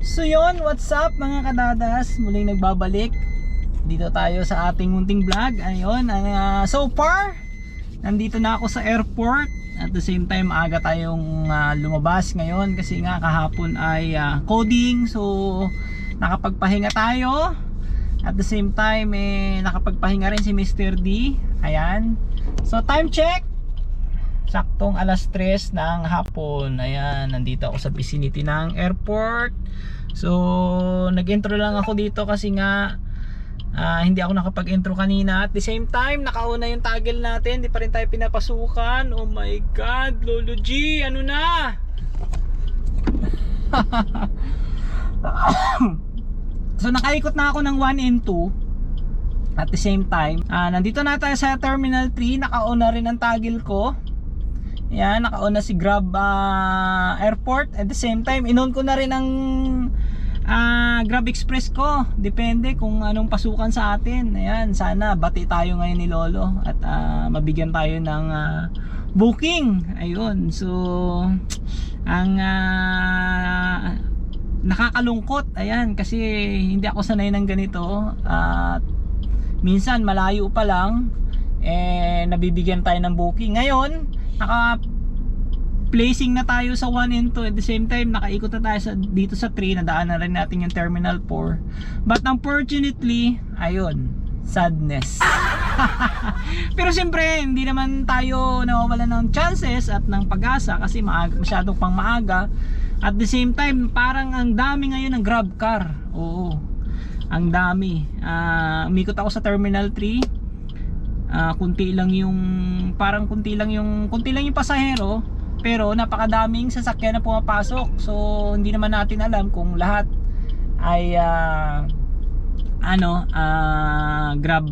So yun, what's up mga kadadas? Muling nagbabalik dito tayo sa ating munting vlog. Ayun, so far nandito na ako sa airport. At the same time, aga tayong lumabas ngayon kasi nga kahapon ay coding. So nakapagpahinga tayo. At the same time, nakapagpahinga rin si Mr. D. Ayan. So time check, saktong alas 3 ng hapon. Ayan, nandito ako sa vicinity ng airport. So nag-intro lang ako dito kasi nga hindi ako nakapag-intro kanina. At the same time, nakauna yung toggle natin. Di pa rin tayo pinapasukan. Oh my God, Lolo G, ano na? So nakaikot na ako ng 1 and 2. At the same time, nandito na tayo sa Terminal 3. Nakauna rin ang toggle ko. Yan, nakauna si Grab Airport. At the same time, inon ko na rin ang Grab Express ko. Depende kung anong pasukan sa atin. Ayan, sana bati tayo ngayon ni Lolo at mabigyan tayo ng booking. Ayun, so ang nakakalungkot, ayan, kasi hindi ako sanay ng ganito. At minsan malayo pa lang nabibigyan tayo ng booking. Ngayon naka-placing na tayo sa 1 and 2. At the same time, nakaikot na tayo dito sa 3. Nadaanan rin natin yung Terminal 4. But unfortunately, ayun, sadness. Pero siyempre, hindi naman tayo nawawala ng chances at ng pag-asa kasi masyadong pang maaga. At the same time, parang ang dami ngayon ng Grab car. Oo, ang dami. Umikot ako sa Terminal 3. Kunti lang yung pasahero, pero napakadaming sasakyan na pumapasok. So hindi naman natin alam kung lahat ay Grab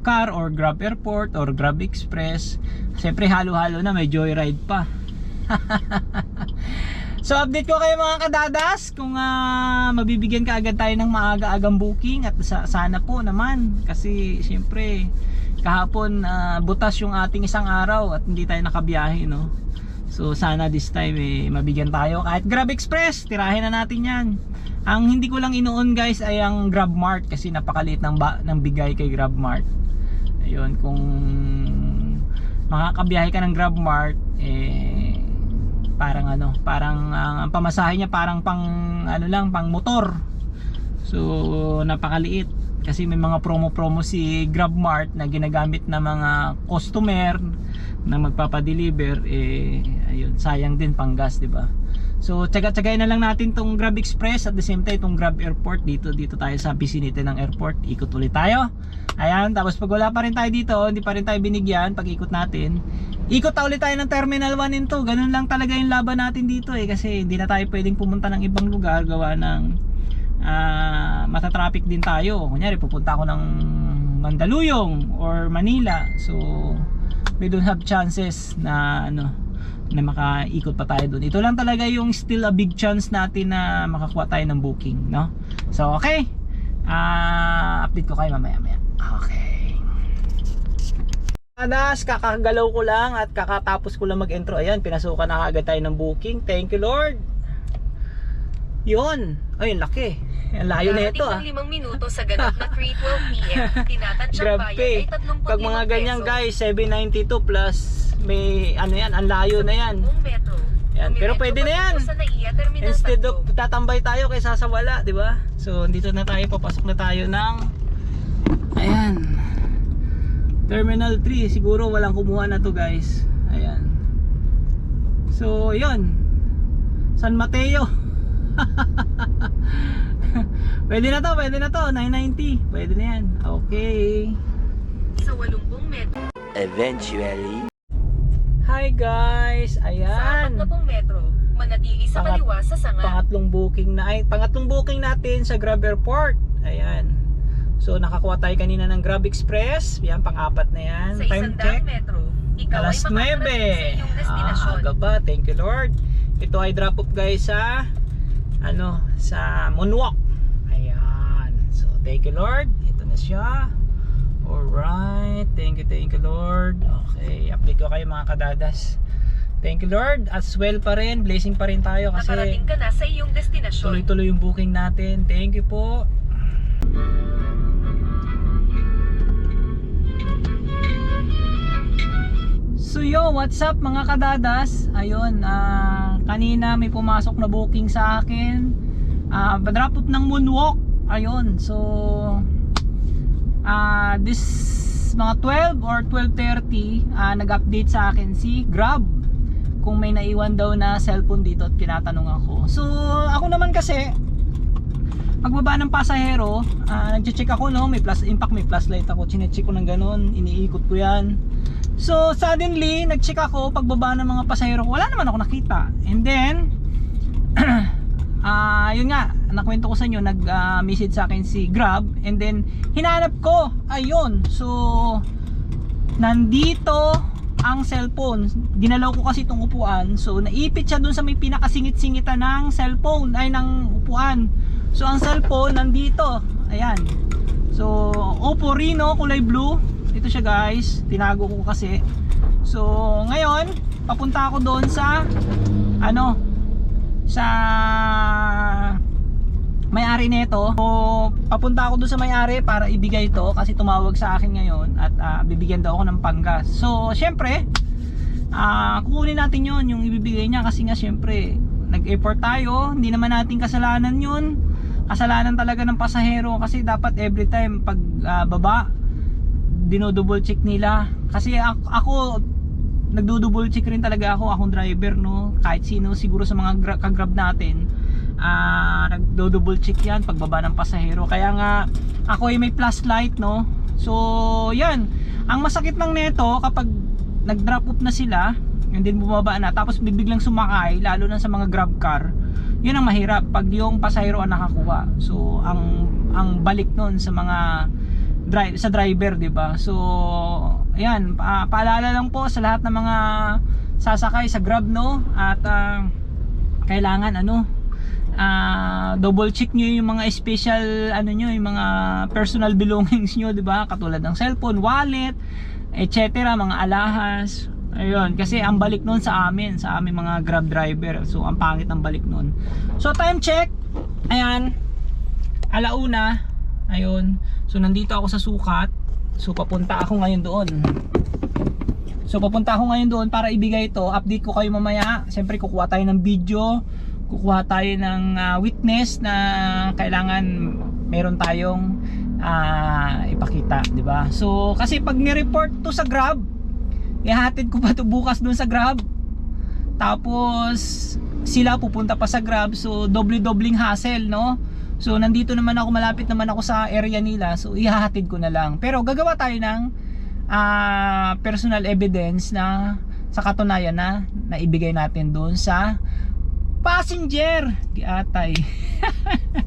car or Grab Airport or Grab Express. Siyempre halo-halo na, may joyride pa. So update ko kayo mga kadadas kung mabibigyan ka agad tayo ng maaga-agang booking. At sana po naman, kasi siyempre kahapon butas yung ating isang araw at hindi tayo nakabiyahe, no? So sana this time mabigyan tayo. Kahit Grab Express, tirahin na natin yan. Ang hindi ko lang inuon guys ay ang Grab Mart kasi napakaliit ng bigay kay Grab Mart. Ayun, kung makakabiyahe ka ng Grab Mart, parang ang pamasahe niya parang pang motor. So napakaliit kasi may mga promo si Grab Mart na ginagamit na mga customer na magpapa-deliver. Ayun, sayang din pang gas, di ba? So tsaga-tsagayin na lang natin tong Grab Express at the same time tong Grab Airport. Dito tayo sa vicinity ng airport. Ikot ulit tayo. Ayan, tapos pag wala pa rin tayo dito, hindi pa rin tayo binigyan pag ikot natin, ikot ulit tayo ng Terminal 1 and 2. Ganun lang talaga yung laban natin dito kasi hindi na tayo pwedeng pumunta ng ibang lugar gawa ng matatraffic din tayo. Kunyari pupunta ako ng Mandaluyong or Manila, so we don't have chances na na makaikot pa tayo doon. Ito lang talaga yung still a big chance natin na makakuha tayo ng booking, no? So okay, update ko kayo mamaya. Okay, kakagalaw ko lang at kakatapos ko lang mag-intro. Ayan, pinasukan na agad tayo ng booking. Thank you Lord. Yun, ay laki. Ang layo na ito 5 minuto sa ganap na 3:12 PM. Tinatantsyang Grab bayad ay 35 pag mga ganyan guys, 792 plus may yan, ang layo na yan. Yan, pero pwede na yan. Instead of tatambay tayo kaysa sa wala, di ba? So dito na tayo, papasok na tayo ng ayan, Terminal 3. Siguro walang kumuha na to guys. Ayan. So yun, San Mateo. Pwede na to, 990. Pwede na yan. Okay. Sa 80 metro. Eventually. Hi guys. Ayan. Sa 40 metro, manatili sa kaliwa sa sanga. Pangatlong booking natin sa Grab Airport. Ayan. So nakakuha tayo kanina ng Grab Express. Yan, pang-apat na yan. Sa Time check, metro, ikaw alas 9. ay makakarating sa iyong destinasyon. Aga ba? Thank you Lord. Ito ay drop off guys sa sa Moonwalk. Ayan. So thank you Lord. Ito na siya. Alright. Thank you Lord. Okay, update ko kayo mga kadadas. Thank you Lord. As well pa rin, blessing pa rin tayo kasi nakarating ka na sa iyong destinasyon. tuloy-tuloy yung booking natin. Thank you po. So yo, what's up mga kadadas? Ayun, kanina may pumasok na booking sa akin. Drop off ng Moonwalk. Ayun, so this mga 12 or 12:30 nag-update sa akin si Grab kung may naiwan daw na cellphone dito at tinatanong ako. So ako naman kasi pagbaba ng pasahero, nagche-check ako, no, may plus impact, may flashlight ako, chine-check ko ng ganun, iniikot ko yan. So suddenly nag-check ako pagbaba ng mga pasahero ko, wala naman ako nakita. And then yun nga, nakwento ko sa inyo, nag-message sa akin si Grab, and then hinanap ko, ayun, so nandito ang cellphone. Dinalaw ko kasi itong upuan, so naipit siya dun sa may pinakasingit-singitan ng cellphone, ay ng upuan. So ang cellphone nandito, ayan. So Oppo Reno, kulay blue. Ito siya guys, tinago ko kasi. So ngayon papunta ako doon sa sa may-ari nito. So papunta ako doon sa may-ari para ibigay ito kasi tumawag sa akin ngayon at bibigyan daw ako ng panggas. So syempre kukunin natin yon, yung ibibigay niya, kasi nga syempre nag-effort tayo, hindi naman natin kasalanan yun. Kasalanan talaga ng pasahero kasi dapat every time pag baba dino-double check nila. Kasi ako nagdo-double check rin talaga ako, akong driver, no, kahit sino siguro sa mga ka-Grab natin nagdo-double check yan pagbaba ng pasahero. Kaya nga ako ay may flashlight, no. So yan, ang masakit lang nito kapag nag-drop off na sila and then bumaba na tapos bibiglang sumakay, lalo na sa mga Grab car, yun ang mahirap pag yung pasahero ang nakakuha. So ang balik nun sa mga sa driver, 'di ba? So ayan, paalala lang po sa lahat ng mga sasakay sa Grab, no, at kailangan double check niyo yung mga special niyo, yung mga personal belongings niyo, 'di ba? Katulad ng cellphone, wallet, etc., mga alahas. Ayun, kasi ang balik nun sa aming mga Grab driver, so ang pangit ang balik nun. So time check, ayan, 1:00. Ayun, so nandito ako sa sukat. So papunta ako ngayon doon para ibigay ito. Update ko kayo mamaya. Siyempre kukuha tayo ng video, kukuha tayo ng witness na kailangan meron tayong ipakita, 'di ba? So kasi pag ni-report to sa Grab, ihahatid ko pa to bukas doon sa Grab. Tapos sila pupunta pa sa Grab, so doble-dobling hassle, no? So nandito naman ako, malapit naman ako sa area nila, so ihahatid ko na lang. Pero gagawa tayo ng personal evidence na sa katunayan na naibigay natin doon sa passenger. Atay.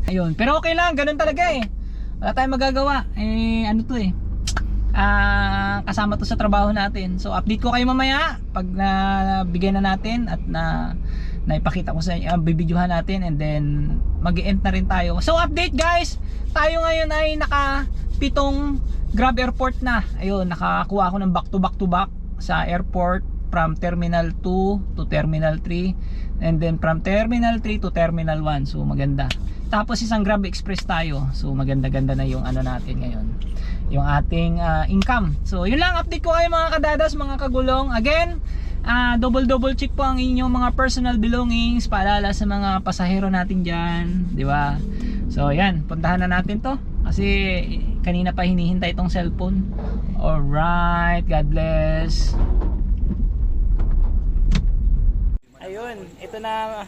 Ayun, pero okay lang, ganun talaga eh. Wala tayong magagawa. Kasama to sa trabaho natin. So update ko kayo mamaya pag nabigay na natin at naipakita ko sa inyo, bibidyohan natin, and then mag-e-end na rin tayo. So update guys, tayo ngayon ay naka-7 Grab airport na. Ayun, nakakuha ako ng back to back sa airport, from Terminal 2 to Terminal 3, and then from Terminal 3 to Terminal 1. So maganda. Tapos isang Grab Express tayo. So maganda-ganda na yung natin ngayon, yung ating income. So yun lang, update ko kayo mga kadadas, mga kagulong. Again, double check po ang inyong mga personal belongings, paalala sa mga pasahero natin dyan, di ba? So yan, puntahan na natin to kasi kanina pa hinihintay itong cellphone. Alright, God bless. Ayun, ito na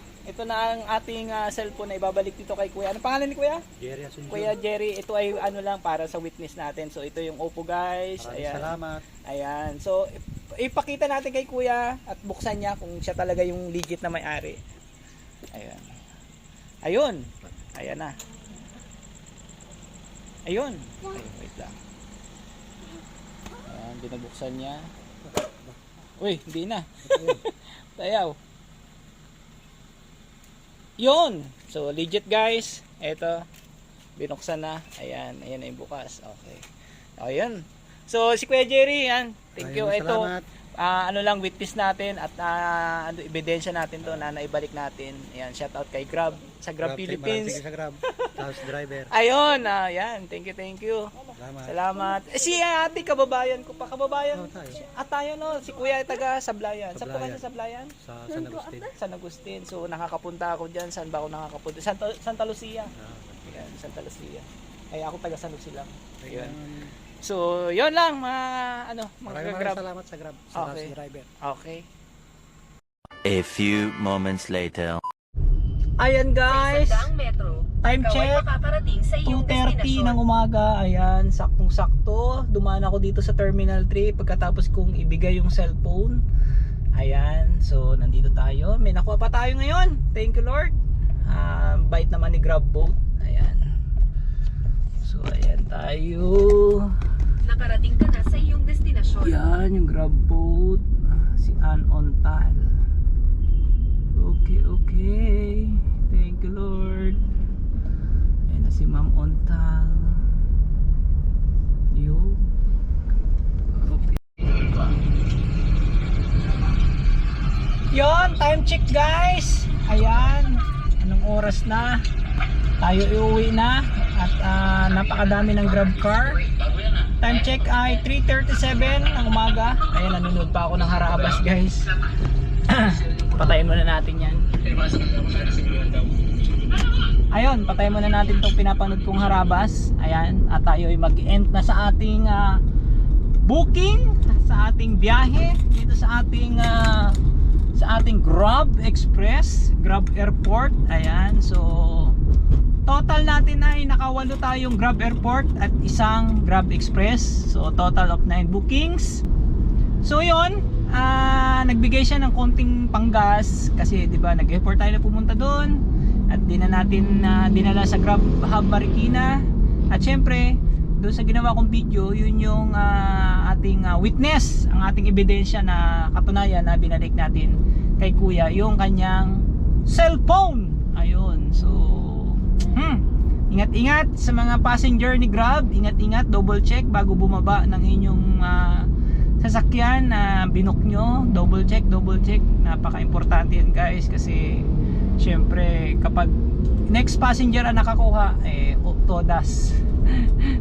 ang ating cellphone na ibabalik dito kay Kuya. Ano pangalan ni Kuya? Jerry Asunción. Kuya Jerry, ito ay lang para sa witness natin. So ito yung Oppo guys. Ayan. Salamat. Ayan. So ipakita natin kay Kuya at buksan niya kung siya talaga yung legit na may-ari. Ayan. Ayun. Ayan na. Ayun. Ay, wait lang. Ayan, binabuksan niya. Uy, hindi na. Tayaw. Yun. So legit guys. Ito. Binuksan na. Ayan. Ayan na yung bukas. Okay. Ayan. So si Kuya Jerry, yan. Thank you. Ito. ano lang witness natin at ano ebidensya natin to na naibalik natin. Ayan, shout out kay Grab sa Grab Philippines. Sige sa Grab. Tapos driver. Ayun, ayan, thank you. Salamat. Salamat. Si ate kababayan ko pa, kababayan. Oo, tayo. At tayo no, si Kuya taga Sablayan. Saan po kayo Sablayan. sa Sablayan? Sa San Agustin. San Agustin. So nakakapunta ako diyan. Saan ba ako nakakapunta? Santa Lucia. Ayan, Santa Lucia. Ay ako taga San Lucia lang. Ayun. So, yun lang mga Maraming Grab. salamat sa Grab. Sa Okay. driver. Okay. A few moments later. Ayan Sa guys. Isandang metro, Time ikaw ay check. makakarating sa iyong 2:30 destinasyon. ng umaga. Ayan, saktong-sakto. Dumaan ako dito sa Terminal 3 pagkatapos kong ibigay yung cellphone. Ayan, so nandito tayo. May nakuha pa tayo ngayon. Thank you Lord. Bait naman ni Grab Boat. Ayan. So ayan tayo. Nakarating ka na sa iyong destinasyon. Yan yung Grab Boat. Si Ann Ontal. Okay. Thank you Lord. Ayan na si Ma'am Ontal. Yo. Okay. Yon, time check guys. Ayan. Anong oras na? Tayo iuwi na. At napakadami ng Grab car. Time check ay 3:37 ng umaga. Ayan, nanonood pa ako ng Harabas guys. Patayin muna natin yan. Ayun, patayin muna natin itong pinapanood kong Harabas. Ayan, at tayo ay mag-end na sa ating booking, sa ating biyahe dito sa ating Grab Express, Grab Airport. Ayan, so total natin ay nakawalo tayong Grab Airport at isang Grab Express. So total of 9 bookings. So yun, nagbigay siya ng konting panggas kasi 'di ba nag-effort tayo na pumunta doon at di na natin dinala sa Grab Hub Marikina. At syempre, doon sa ginawa kong video, yun yung ating witness, ang ating ebidensya na katunayan na binalik natin kay Kuya yung kanyang cellphone. Ayun, so ingat-ingat sa mga passenger ni Grab, ingat-ingat, double check bago bumaba ng inyong sasakyan na binook nyo. Double check, napaka-importante yan guys kasi syempre kapag next passenger ang nakakuha todas.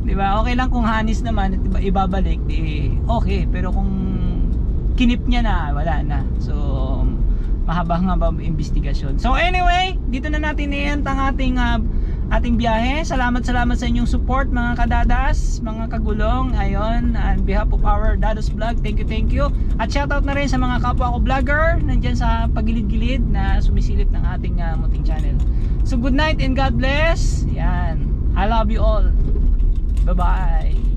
Diba? Okay lang kung hanis naman at ibabalik, okay, pero kung kinip niya na, wala na. So mahaba-haba investigasyon. So anyway, dito na natin i-end ang ating biyahe. Salamat sa inyong support mga kadadas, mga kagulong. Ayun, on behalf of our Dados Vlog, thank you. At shoutout na rin sa mga kapwa ko vlogger nandyan sa pagilid-gilid na sumisilip ng ating munting channel. So good night and God bless. Yan, I love you all. Bye bye.